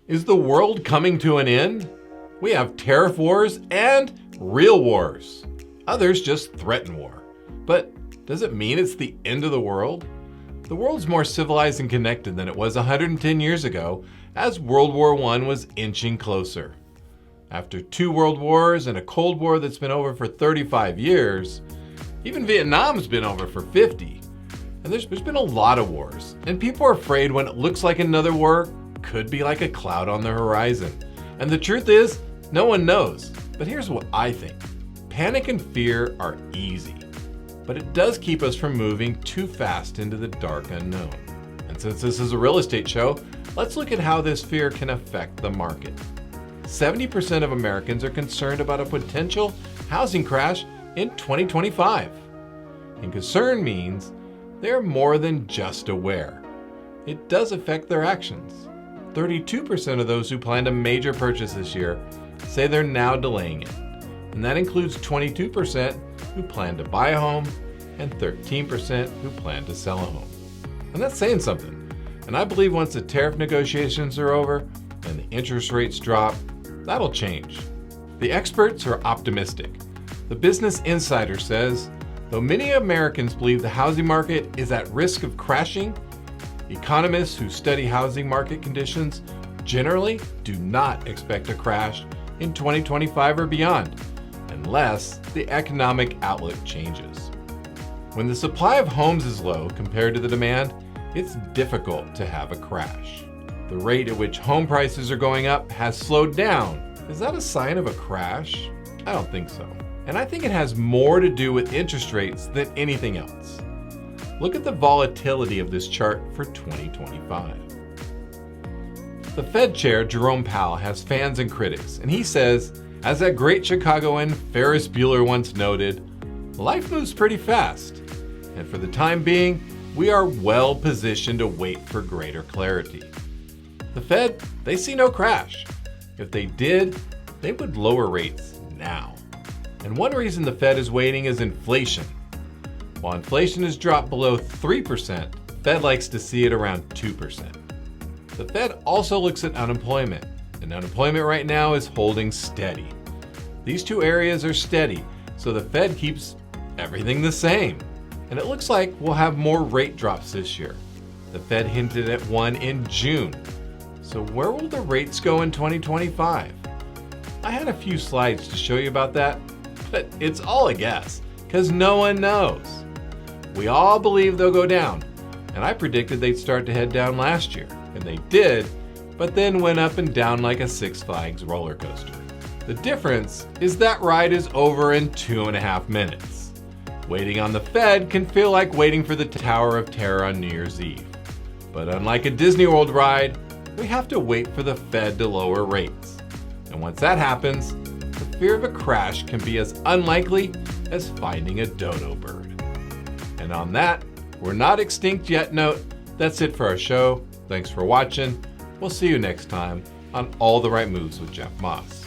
Is the world coming to an end? We have tariff wars and real wars. Others just threaten war. But does it mean it's the end of the world? The world's more civilized and connected than it was 110 years ago as World War I was inching closer. After 2 world wars and a Cold War that's been over for 35 years, even Vietnam's been over for 50. And there's been a lot of wars, and people are afraid when it looks like another war could be like a cloud on the horizon. And the truth is, no one knows. But here's what I think. Panic and fear are easy, but it does keep us from moving too fast into the dark unknown. And since this is a real estate show, let's look at how this fear can affect the market. 70% of Americans are concerned about a potential housing crash in 2025. And concern means they're more than just aware. It does affect their actions. 32% of those who planned a major purchase this year say they're now delaying it. And that includes 22% who plan to buy a home and 13% who plan to sell a home. And that's saying something. And I believe once the tariff negotiations are over and the interest rates drop, that'll change. The experts are optimistic. The Business Insider says, though many Americans believe the housing market is at risk of crashing, economists who study housing market conditions generally do not expect a crash in 2025 or beyond, unless the economic outlook changes. When the supply of homes is low compared to the demand, it's difficult to have a crash. The rate at which home prices are going up has slowed down. Is that a sign of a crash? I don't think so. And I think it has more to do with interest rates than anything else. Look at the volatility of this chart for 2025. The Fed Chair, Jerome Powell, has fans and critics, and he says, as that great Chicagoan Ferris Bueller once noted, life moves pretty fast, and for the time being, we are well positioned to wait for greater clarity. The Fed, they see no crash. If they did, they would lower rates now. And one reason the Fed is waiting is inflation. While inflation has dropped below 3%, the Fed likes to see it around 2%. The Fed also looks at unemployment, and unemployment right now is holding steady. These two areas are steady, so the Fed keeps everything the same. And it looks like we'll have more rate drops this year. The Fed hinted at one in June. So where will the rates go in 2025? I had a few slides to show you about that, but it's all a guess, because no one knows. We all believe they'll go down, and I predicted they'd start to head down last year, and they did, but then went up and down like a Six Flags roller coaster. The difference is that ride is over in 2.5 minutes. Waiting on the Fed can feel like waiting for the Tower of Terror on New Year's Eve. But unlike a Disney World ride, we have to wait for the Fed to lower rates. And once that happens, the fear of a crash can be as unlikely as finding a dodo bird. And on that, we're not extinct yet note, that's it for our show. Thanks for watching. We'll see you next time on All the Right Moves with Jeff Moss.